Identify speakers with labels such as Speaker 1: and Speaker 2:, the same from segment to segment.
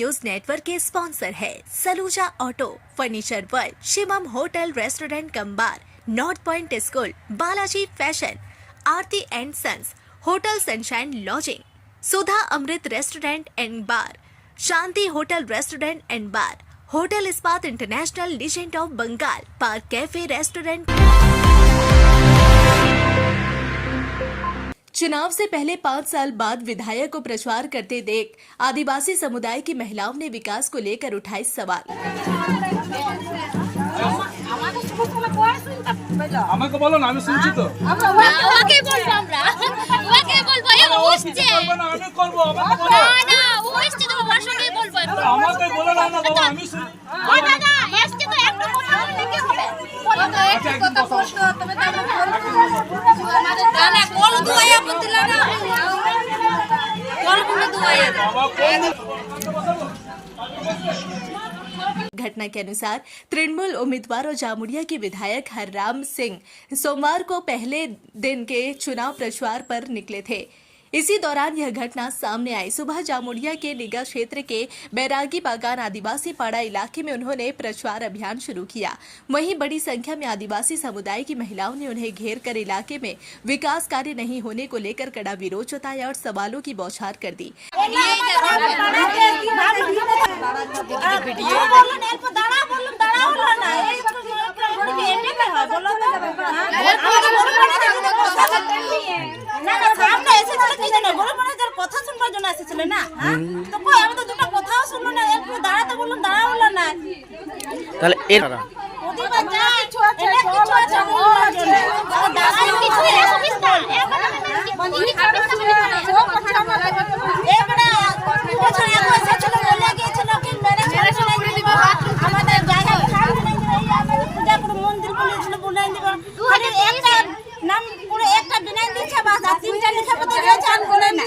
Speaker 1: News network के sponsor है Saluja auto, furniture world, Shivam hotel restaurant cum bar, north point school, Balaji fashion, Aarti and sons, hotel sunshine lodging, Sudha Amrit restaurant and bar, Shanti hotel restaurant and bar, hotel Ispat international legend of Bengal, park cafe restaurant. चुनाव से पहले 5 साल बाद विधायक को प्रचार करते देख आदिवासी समुदाय की महिलाओं ने विकास को लेकर उठाए सवाल।
Speaker 2: আমাকে বলো না, আমি শুনছি তো।
Speaker 3: ওকে বলবো আমরা, ওকে বলবো এ উঠছে
Speaker 2: না, আমি করব, আমাকে বলো
Speaker 3: না ও এসছে তো ওর সঙ্গে বলবো
Speaker 2: আমাকে বলো না বাবা, আমি শুনি।
Speaker 3: ও দাদা এসছে তো একটা কথা বলতে কি হবে বলো তো একটা কথা প্রশ্ন তুমি তো আমাদের গানা কল দুয়া বলতিলা না কল কোন দুয়া।
Speaker 1: घटना के अनुसार तृणमूल उम्मीदवार और जामुड़िया के विधायक हरराम सिंह सोमवार को पहले दिन के चुनाव प्रचार पर निकले थे। इसी दौरान यह घटना सामने आई। सुबह जामुड़िया के निगा क्षेत्र के बैरागी बागान आदिवासी पाड़ा इलाके में उन्होंने प्रचार अभियान शुरू किया। वहीं बड़ी संख्या में आदिवासी समुदाय की महिलाओं ने उन्हें घेर कर इलाके में विकास कार्य नहीं होने को लेकर कड़ा विरोध जताया और सवालों की बौछार कर दी।
Speaker 4: কথা শুনবার জন্য এসেছিল না, তো কই আমি তো দুটো কথাও শুনলো না, একটু দাঁড়াতে বললাম দাঁড়ালো না।
Speaker 5: তাহলে এর
Speaker 4: প্রতিবার যা কিছু আছে বলার জন্য দাঁড়াই কিছু সুবিধা এবারে বছর এক এসেছিল বলে গিয়েছিল কি মেরে করে দিব আমাদের জায়গা খালি নেই, আমাদের পূজা করে মন্দির বলেছিল বলে দিব খালি একটা নাম পুরো একটা বিনাই দিচ্ছে বাস আর তিনটা লিখে পড়তে গেছে আর বলে না।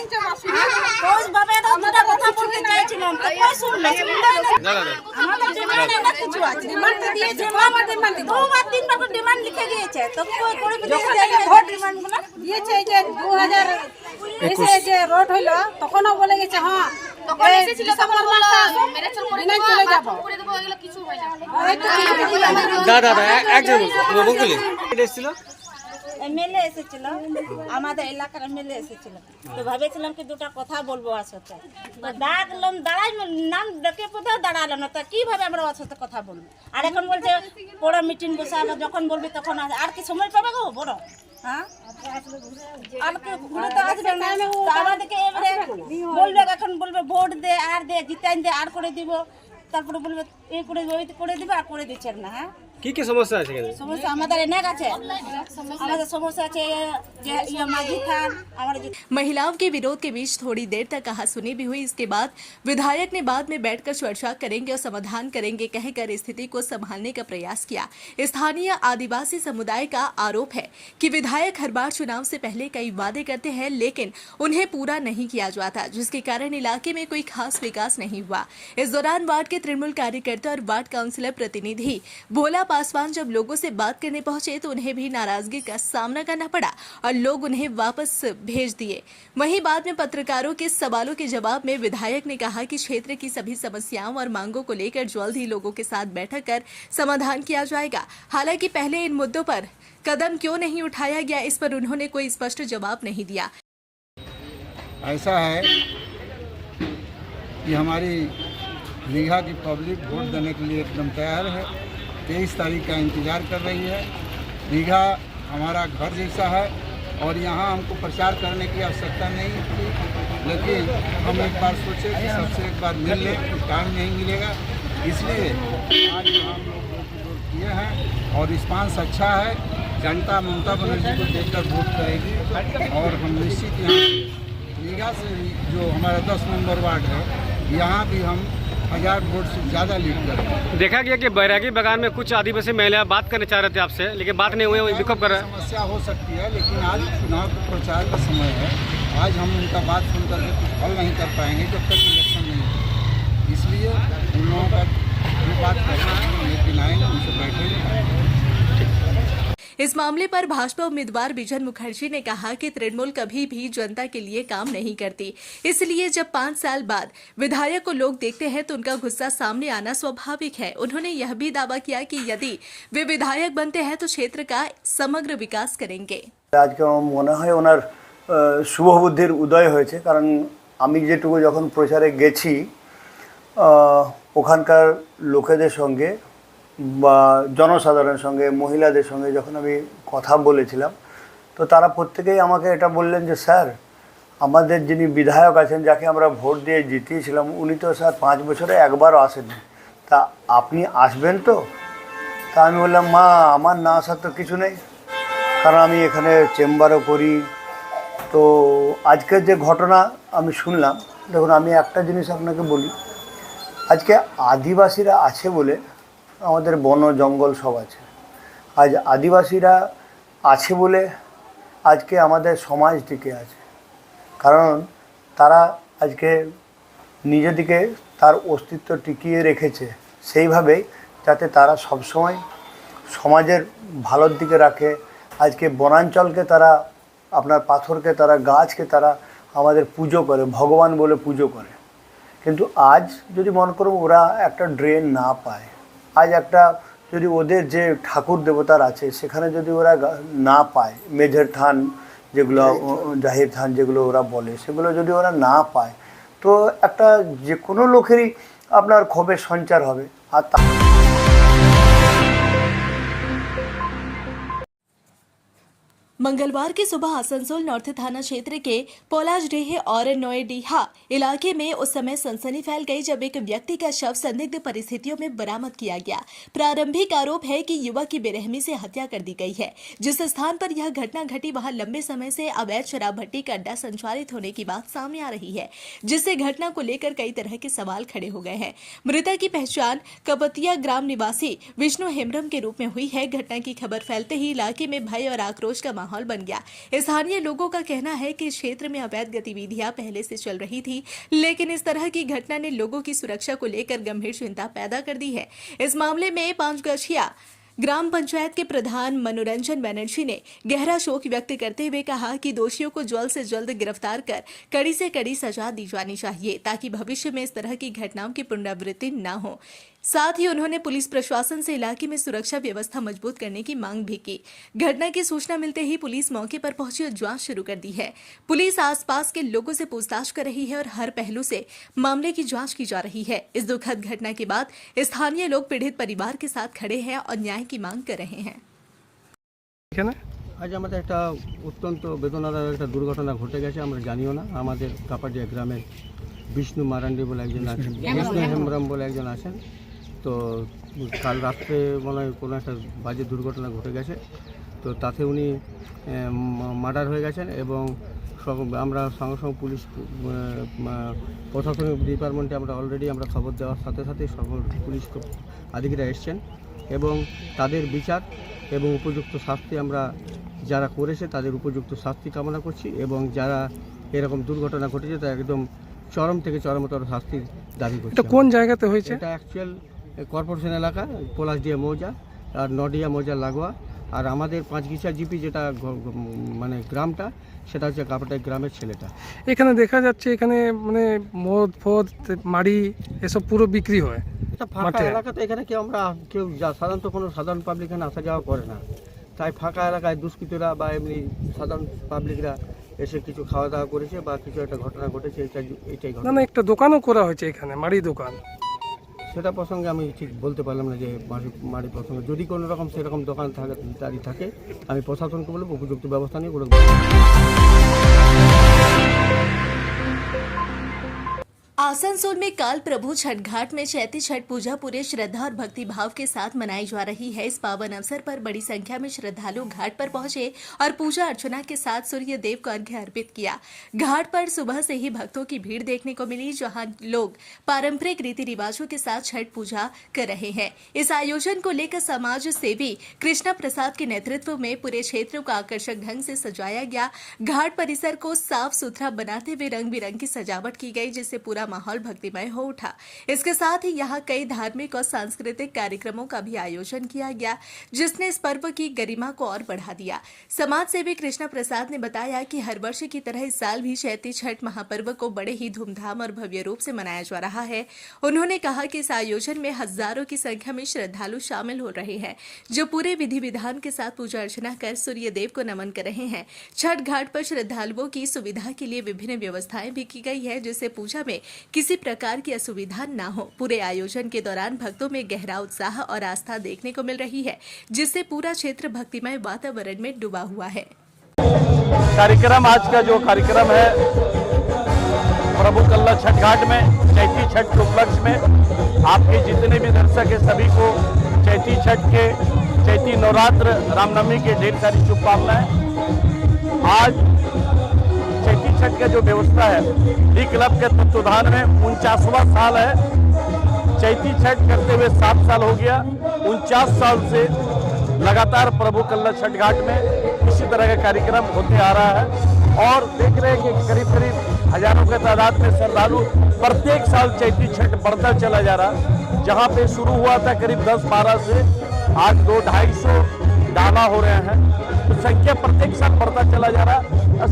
Speaker 4: ওই বাবা তো দুটো কথা বলতে চাইছিলাম তো কই শুনলো না। আমাদের ডিমান্ড না কিছু আছে, ডিমান্ড তো দিয়েছে, আমাদের ডিমান্ড দুবার তিনবার করে ডিমান্ড লিখে দিয়েছে, তো কই করে দিয়েছে ভোট ডিমান্ড গুলো দিয়েছে। এই যে 2000 যে রোড হইলো তখনও বলে গেছে হ্যাঁ তখন এসেছিল তখন বলতো মেরে চল করে দিব চলে যাব করে দেব, এগুলো কিছু হয় না।
Speaker 5: দাদা একজন বলগুলি এসেছিল
Speaker 4: এমএলএ এসেছিল, আমাদের এলাকার এমএলএ এসেছিল, তো ভেবেছিলাম কি দুটো কথা বলবো ওর সাথে, তো ডাকলাম দাঁড়াই নাম ডেকে কোথাও দাঁড়ালো না, তো কিভাবে আমরা ওর সাথে কথা বলবো। আর এখন বলছে বড় মিটিং বসে আবার যখন বলবি তখন আর কি সময় পাবে গো বড়, হ্যাঁ আর কি ঘুরে তো আসবে না, তো আমাদেরকে এবারে বলবে এখন বলবে ভোট দে আর দে জিতাইন দে আর করে দিব, তারপরে বলবে এই করে ওই করে দিবে আর করে দিচ্ছে না। হ্যাঁ
Speaker 5: কি সমস্যা আছে এখানে?
Speaker 4: समस्या हमारे नेक আছে, আমাদের সমস্যা আছে যে ये माझी था हमारे।
Speaker 1: महिलाओं के विरोध के बीच थोड़ी देर तक कहासुनी भी हुई। इसके बाद विधायक ने बाद में बैठकर चर्चा करेंगे और समाधान करेंगे कहकर स्थिति को संभालने का प्रयास किया। स्थानीय आदिवासी समुदाय का आरोप है कि विधायक हर बार चुनाव से पहले कई वादे करते हैं लेकिन उन्हें पूरा नहीं किया जाता, जिसके कारण इलाके में कोई खास विकास नहीं हुआ। इस दौरान वार्ड के तृणमूल कार्यकर्ता और वार्ड काउंसिलर प्रतिनिधि भोला पासवान जब लोगों से बात करने पहुंचे तो उन्हें भी नाराजगी का सामना करना पड़ा और लोग उन्हें वापस भेज दिए। वहीं बाद में पत्रकारों के सवालों के जवाब में विधायक ने कहा कि क्षेत्र की सभी समस्याओं और मांगों को लेकर जल्द ही लोगों के साथ बैठक कर समाधान किया जाएगा। हालांकि पहले इन मुद्दों पर कदम क्यों नहीं उठाया गया, इस पर उन्होंने कोई स्पष्ट जवाब नहीं दिया।
Speaker 6: ऐसा है कि हमारी रीगा की पब्लिक वोट देने के लिए एकदम तैयार है, 23 तारीख का इंतज़ार कर रही है। रीगा हमारा घर जैसा है और यहाँ हमको प्रचार करने की आवश्यकता नहीं थी, लेकिन हम एक बार सोचे कि सबसे एक बार मिल ले, टाइम नहीं मिलेगा, इसलिए आज हम लोग वोट किए हैं और रिस्पांस अच्छा है। जनता ममता बनर्जी को देखकर वोट करेगी और हम निश्चित यहाँ रीगा से जो हमारा 10 नंबर वार्ड है यहाँ भी हम 1000 वोट से ज़्यादा लीड करेंगे।
Speaker 5: देखा गया कि बैरागी बागान में कुछ आदिवासी महिला बात करना चाह रहे थे आपसे, लेकिन बात नहीं हुई, विकल्प कर रहे हैं।
Speaker 6: समस्या हो सकती है लेकिन आज चुनाव के प्रचार का समय है, आज हम उनका बात सुन करके कुछ हल नहीं कर पाएंगे जब तक इलेक्शन नहीं होगा, इसलिए उन लोगों का जो बात करना है लेकिन आएंगे उनसे बैठेंगे।
Speaker 1: इस मामले पर भाजपा उम्मीदवार बिजन मुखर्जी ने कहा कि तृणमूल कभी भी जनता के लिए काम नहीं करती, इसलिए जब 5 साल बाद विधायक को लोग देखते हैं तो उनका गुस्सा सामने आना स्वाभाविक है। उन्होंने यह भी दावा किया कि यदि वे विधायक बनते हैं तो क्षेत्र का समग्र विकास करेंगे।
Speaker 7: আজকে আমার মনে হয় ওনার শুভ বুদ্ধির উদয় হয়েছে, কারণ আমি যেটুকু যখন প্রচারে গেছি ওখানকার লোকেদের সঙ্গে বা জনসাধারণের সঙ্গে মহিলাদের সঙ্গে যখন আমি কথা বলেছিলাম তো তারা প্রত্যেকেই আমাকে এটা বললেন যে স্যার আমাদের যিনি বিধায়ক আছেন যাকে আমরা ভোট দিয়ে জিতিয়েছিলাম উনি তো স্যার 5 বছরে একবারও আসেননি, তা আপনি আসবেন তো? তা আমি বললাম মা আমার না আসার তো কিছু নেই, কারণ আমি এখানে চেম্বারও করি। তো আজকের যে ঘটনা আমি শুনলাম, দেখুন আমি একটা জিনিস আপনাকে বলি, আজকে আদিবাসীরা আছে বলে আমাদের বন জঙ্গল সব আছে। আজ আদিবাসীরা আছে বলে আজকে আমাদের সমাজ টিকে আছে, কারণ তারা আজকে নিজেদিকে তার অস্তিত্ব টিকিয়ে রেখেছে সেইভাবেই যাতে তারা সবসময় সমাজের ভালোর দিকে রাখে। আজকে বনাঞ্চলকে তারা আপনার পাথরকে তারা গাছকে তারা আমাদের পুজো করে, ভগবান বলে পুজো করে। কিন্তু আজ যদি মনে করো ওরা একটা ড্রেন না পায়, আজ একটা যদি ওদের যে ঠাকুর দেবতার আছে সেখানে যদি ওরা না পায়, মেঝের থান যেগুলো জাহির থান যেগুলো ওরা বলে সেগুলো যদি ওরা না পায় তো একটা যে কোনো লোকেরই আপনার ক্ষোভের সঞ্চার হবে। আর
Speaker 1: मंगलवार की सुबह आसनसोल नॉर्थ थाना क्षेत्र के पोलाजडीह और नोएडीहा इलाके में उस समय सनसनी फैल गई जब एक व्यक्ति का शव संदिग्ध परिस्थितियों में बरामद किया गया। प्रारंभिक आरोप है कि युवक की बेरहमी से हत्या कर दी गई है। जिस स्थान पर यह घटना घटी वहां लंबे समय से अवैध शराब भट्टी का अड्डा संचालित होने की बात सामने आ रही है, जिससे घटना को लेकर कई तरह के सवाल खड़े हो गए हैं। मृतक की पहचान कपतिया ग्राम निवासी विष्णु हेम्ब्रम के रूप में हुई है। घटना की खबर फैलते ही इलाके में भय और आक्रोश का माहौल बन गया। स्थानीय लोगों का कहना है कि क्षेत्र में अवैध गतिविधियां पहले से चल रही थी, लेकिन इस तरह की घटना ने लोगों की सुरक्षा को लेकर गंभीर चिंता पैदा कर दी है। इस मामले में 5 गछिया ग्राम पंचायत के प्रधान मनोरंजन बनर्जी ने गहरा शोक व्यक्त करते हुए कहा कि दोषियों को जल्द से जल्द गिरफ्तार कर कड़ी से कड़ी सजा दी जानी चाहिए ताकि भविष्य में इस तरह की घटनाओं की पुनरावृत्ति न हो। साथ ही उन्होंने पुलिस प्रशासन से इलाके में सुरक्षा व्यवस्था मजबूत करने की मांग भी की। घटना की सूचना मिलते ही पुलिस मौके पर पहुंची और जांच शुरू कर दी है। पुलिस आसपास के लोगों से पूछताछ कर रही है और हर पहलू से मामले की जांच की जा रही है। इस दुखद घटना के बाद स्थानीय लोग पीड़ित परिवार के साथ खड़े हैं और न्याय की मांग कर रहे हैं।
Speaker 8: আজ আমাদের একটা অত্যন্ত বেদনাদায়ক একটা দুর্ঘটনা ঘটে গেছে, আমরা জানিও না। আমাদের কাপাডিয়া গ্রামের বিষ্ণু মারান্ডি বলে একজন আছেন, বিষ্ণু হেমব্রম বলে একজন আছেন। তো কাল রাত্রে মনে হয় কোনো একটা বাজে দুর্ঘটনা ঘটে গেছে, তো তাতে উনি মার্ডার হয়ে গেছেন এবং আমরা সঙ্গে সঙ্গে পুলিশ প্রশাসনিক ডিপার্টমেন্টে আমরা অলরেডি আমরা খবর দেওয়ার সাথে সাথে সকল পুলিশ আধিকারিকরা এসছেন এবং তাদের বিচার এবং উপযুক্ত শাস্তি আমরা যারা করেছে তাদের উপযুক্ত শাস্তি কামনা করছি এবং যারা এরকম দুর্ঘটনা ঘটেছে তা একদম চরম থেকে চরমতর শাস্তির দাবি করছি।
Speaker 9: এটা কোন জায়গাতে হয়েছে?
Speaker 8: এটা অ্যাকচুয়াল কর্পোরেশন এলাকা, পলাশডিয়া মৌজা আর নডিয়া মৌজা লাগোয়া। আর আমাদের 5 গিছা জিপি যেটা মানে গ্রামটা সেটা হচ্ছে কাপাটাই গ্রামের ছেলেটা।
Speaker 9: এখানে দেখা যাচ্ছে এখানে মানে মদ ফদ মাড়ি এসব পুরো বিক্রি হয়।
Speaker 8: এটা ফাঁকা এলাকা, তো এখানে কেউ সাধারণত কোনো সাধারণ পাবলিক এখানে আসা যাওয়া করে না, তাই ফাঁকা এলাকায় দুষ্কৃতীরা বা এমনি সাধারণ পাবলিকরা এসে কিছু খাওয়া দাওয়া করেছে বা কিছু একটা ঘটনা ঘটেছে, এইটাই ঘটনা।
Speaker 9: না একটা দোকানও করা হয়েছে এখানে, মাড়ি দোকান।
Speaker 8: সেটা প্রসঙ্গে আমি ঠিক বলতে পারলাম না যে মাড়ি প্রসঙ্গে যদি কোনো রকম সেরকম দোকান থাকে আমি প্রশাসনকে বলবো উপযুক্ত ব্যবস্থা নিয়ে করে।
Speaker 1: आसनसोल में काल प्रभु छठ घाट में चैती छठ पूजा पूरे श्रद्धा और भक्ति भाव के साथ मनाई जा रही है। इस पावन अवसर पर बड़ी संख्या में श्रद्धालु घाट पर पहुंचे और पूजा अर्चना के साथ सूर्य देव को अर्घ्य अर्पित किया। घाट पर सुबह से ही भक्तों की भीड़ देखने को मिली, जहां लोग पारंपरिक रीति रिवाजों के साथ छठ पूजा कर रहे हैं। इस आयोजन को लेकर समाज सेवी कृष्णा प्रसाद के नेतृत्व में पूरे क्षेत्र को आकर्षक ढंग से सजाया गया। घाट परिसर को साफ सुथरा बनाते हुए रंग बिरंगी सजावट की गई, जिससे पूरा माहौल भक्तिमय हो उठा। इसके साथ ही यहाँ कई धार्मिक और सांस्कृतिक कार्यक्रमों का भी आयोजन किया गया, जिसने इस पर्व की गरिमा को और बढ़ा दिया। समाज सेवी कृष्णा प्रसाद ने बताया कि हर वर्ष की तरह इस साल भी चैती छठ महापर्व को बड़े ही धूमधाम और भव्य रूप से मनाया जा रहा है। उन्होंने कहा कि इस आयोजन में हजारों की संख्या में श्रद्धालु शामिल हो रहे हैं, जो पूरे विधि विधान के साथ पूजा अर्चना कर सूर्य देव को नमन कर रहे हैं। छठ घाट पर श्रद्धालुओं की सुविधा के लिए विभिन्न व्यवस्थाएं भी की गई है, जिससे पूजा में किसी प्रकार की असुविधा न हो। पूरे आयोजन के दौरान भक्तों में गहरा उत्साह और आस्था देखने को मिल रही है, जिससे पूरा क्षेत्र भक्तिमय वातावरण में डूबा हुआ है।
Speaker 10: कार्यक्रम आज का जो कार्यक्रम है प्रभु कल्ला छठ घाट में चैती छठ के उपलक्ष्य में आपके जितने भी दर्शक है सभी को चैती छठ के चैती नवरात्र रामनवमी के ढेर सारी शुभकामनाएं। आज चैती छठ का जो व्यवस्था है डी क्लब के तत्वाधान में 49वां साल है। चैती छठ करते हुए 7 साल हो गया। 49 साल से लगातार प्रभु कल्ला छठ घाट में इसी तरह का कार्यक्रम होते आ रहा है और देख रहे हैं कि करीब करीब हजारों के तादाद में श्रद्धालु प्रत्येक साल चैती छठ बढ़ता चला जा रहा। जहां पे शुरू हुआ था करीब 10-12 से आज 200-250 डाला हो रहे हैं, तो संख्या प्रत्येक साल बढ़ता चला जा रहा।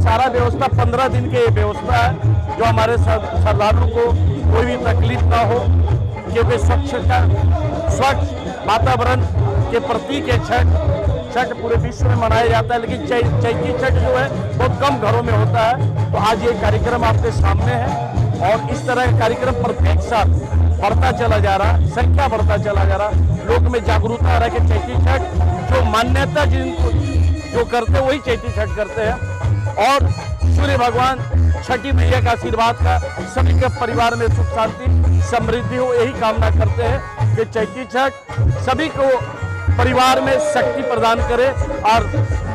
Speaker 10: सारा व्यवस्था 15 दिन की व्यवस्था है, जो हमारे श्रद्धालु को कोई भी तकलीफ ना हो, क्योंकि स्वच्छ वातावरण के प्रतीक है छठ पूरे विश्व में मनाया जाता है, लेकिन चैती छठ जो है बहुत कम घरों में होता है। तो आज ये कार्यक्रम आपके सामने है और इस तरह का कार्यक्रम प्रत्येक साल बढ़ता चला जा रहा, संख्या बढ़ता चला जा रहा। लोग में जागरूकता आ रहा है कि चैती छठ जो मान्यता जिनको जो करते वही चैती छठ करते हैं और सूर्य भगवान छठी मैया का आशीर्वाद का सभी के परिवार में सुख शांति समृद्धि हो, यही कामना करते हैं कि चैती छठ सभी को परिवार में शक्ति प्रदान करे और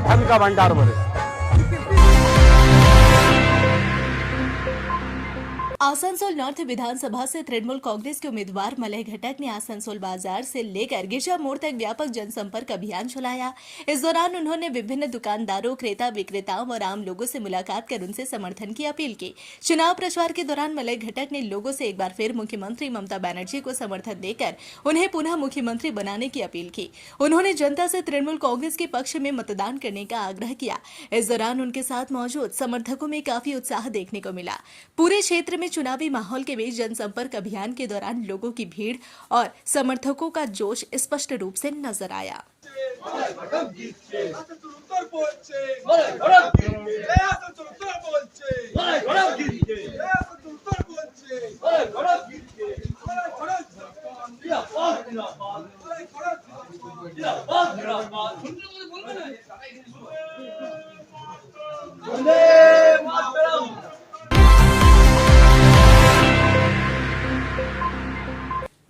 Speaker 10: धन का भंडार भरे।
Speaker 1: आसनसोल नॉर्थ विधानसभा से तृणमूल कांग्रेस के उम्मीदवार मलय घटक ने आसनसोल बाजार से लेकर गिरजा मोड़ तक व्यापक जनसंपर्क अभियान चलाया। इस दौरान उन्होंने विभिन्न दुकानदारों, क्रेता विक्रेताओं और आम लोगों से मुलाकात कर उनसे समर्थन की अपील की। चुनाव प्रचार के दौरान मलय घटक ने लोगों से एक बार फिर मुख्यमंत्री ममता बनर्जी को समर्थन देकर उन्हें पुनः मुख्यमंत्री बनाने की अपील की। उन्होंने जनता से तृणमूल कांग्रेस के पक्ष में मतदान करने का आग्रह किया। इस दौरान उनके साथ मौजूद समर्थकों में काफी उत्साह देखने को मिला। पूरे क्षेत्र में चुनावी माहौल के बीच जनसंपर्क अभियान के दौरान लोगों की भीड़ और समर्थकों का जोश स्पष्ट रूप से नजर आया।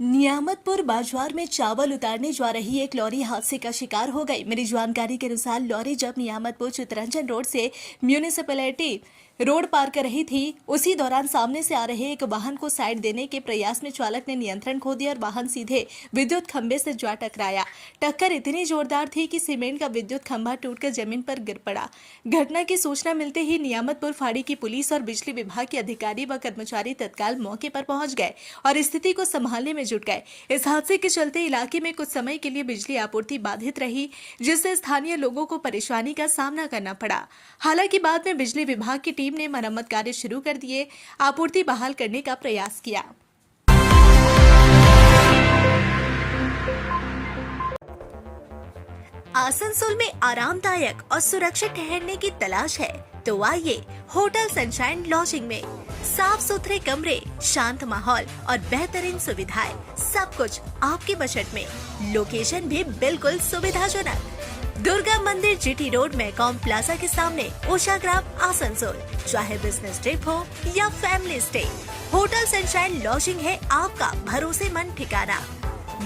Speaker 1: नियामतपुर बाजार में चावल उतारने जा रही एक लॉरी हादसे का शिकार हो गई। मेरी जानकारी के अनुसार लॉरी जब नियामतपुर चितरंजन रोड से म्यूनिसिपैलिटी रोड पार कर रही थी, उसी दौरान सामने से आ रहे एक वाहन को साइड देने के प्रयास में चालक ने नियंत्रण खो दिया और वाहन सीधे विद्युत खंभे से जा टकराया। टक्कर इतनी जोरदार थी कि सीमेंट का विद्युत खंभा टूटकर जमीन पर गिर पड़ा। घटना की सूचना मिलते ही नियामतपुर फाड़ी की पुलिस और बिजली विभाग के अधिकारी व कर्मचारी तत्काल मौके पर पहुंच गए और स्थिति को संभालने में जुट गए। इस हादसे के चलते इलाके में कुछ समय के लिए बिजली आपूर्ति बाधित रही, जिससे स्थानीय लोगों को परेशानी का सामना करना पड़ा। हालांकि बाद में बिजली विभाग की टीम ने मरम्मत कार्य शुरू कर दिए, आपूर्ति बहाल करने का प्रयास किया। आसनसोल में आरामदायक और सुरक्षित ठहरने की तलाश है तो आइए होटल सनशाइन लॉजिंग में। साफ सुथरे कमरे, शांत माहौल और बेहतरीन सुविधाएं, सब कुछ आपके बजट में। लोकेशन भी बिल्कुल सुविधाजनक। दुर्गा मंदिर जीटी रोड मैकॉम प्लाजा के सामने, उषाग्राम, आसनसोल। चाहे बिजनेस ट्रिप हो या family stay, hotel sunshine lodging है आपका भरोसेमंद ठिकाना।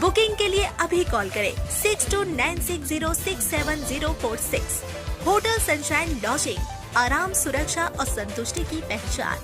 Speaker 1: बुकिंग के लिए अभी कॉल करें 6296067046। होटल सनशाइन लॉजिंग, आराम, सुरक्षा और संतुष्टि की पहचान।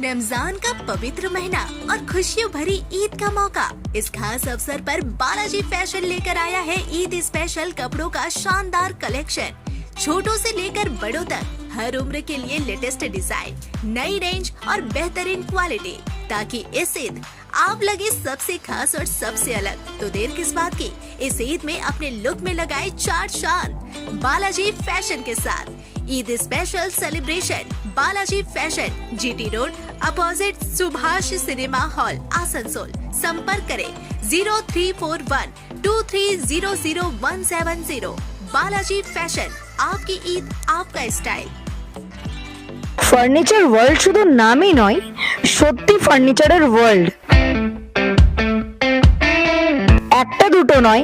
Speaker 1: रमजान का पवित्र महीना और खुशियों भरी ईद का मौका। इस खास अवसर पर बालाजी फैशन लेकर आया है ईद स्पेशल कपड़ों का शानदार कलेक्शन। छोटों से लेकर बड़ों तक हर उम्र के लिए लेटेस्ट डिजाइन, नई रेंज और बेहतरीन क्वालिटी, ताकि इस ईद आप लगे सबसे खास और सबसे अलग। तो देर किस बात की, इस ईद में अपने लुक में लगाए चार चांद बालाजी फैशन के साथ। Eid special celebration Balaji fashion, GT road opposite Subhash cinema hall, Asansol. संपर्क करें 034123000170। बालाजी फैशन, आपकी ईद आपका स्टाइल।
Speaker 11: ফার্নিচার ওয়ার্ল্ড শুধু নামই নয়, সত্যি ফার্নিচারের ওয়ার্ল্ড। একটা দুটো নয়,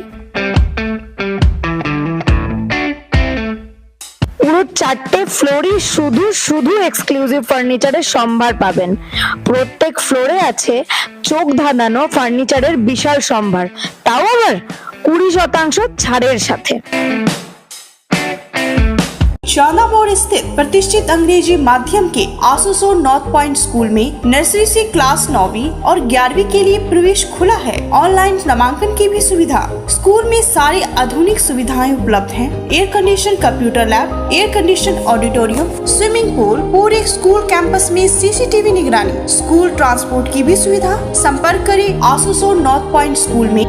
Speaker 11: পুরো 4টে ফ্লোরই শুধু শুধু এক্সক্লুসিভ ফার্নিচারের সম্ভার পাবেন। প্রত্যেক ফ্লোরে আছে চোখ ধাঁধানো ফার্নিচারের বিশাল সম্ভার, তাও আবার 20% ছাড়ের সাথে।
Speaker 12: शाला मोड़ स्थित प्रतिष्ठित अंग्रेजी माध्यम के आसुसोर नॉर्थ पॉइंट स्कूल में नर्सरी से क्लास 9वीं और 11वीं के लिए प्रवेश खुला है। ऑनलाइन नामांकन की भी सुविधा। स्कूल में सारी आधुनिक सुविधाएं उपलब्ध हैं। Air condition computer lab, air condition auditorium, swimming pool, पूरे स्कूल कैंपस में सीसीटीवी निगरानी, स्कूल ट्रांसपोर्ट की भी सुविधा। संपर्क करें आसुसोर नॉर्थ पॉइंट स्कूल में।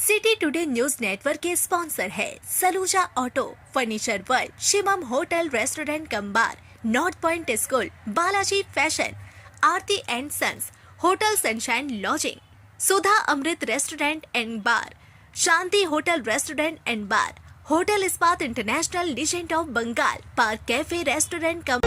Speaker 1: सिटी टुडे न्यूज नेटवर्क के स्पॉन्सर है Saluja auto, furniture world, Shivam hotel restaurant cum bar, north point school, Balaji fashion, Aarti and sons, hotel sunshine lodging, Sudha Amrit restaurant and bar, Shanti hotel restaurant and bar, hotel Ispat international, legend of Bengal, park cafe restaurant come.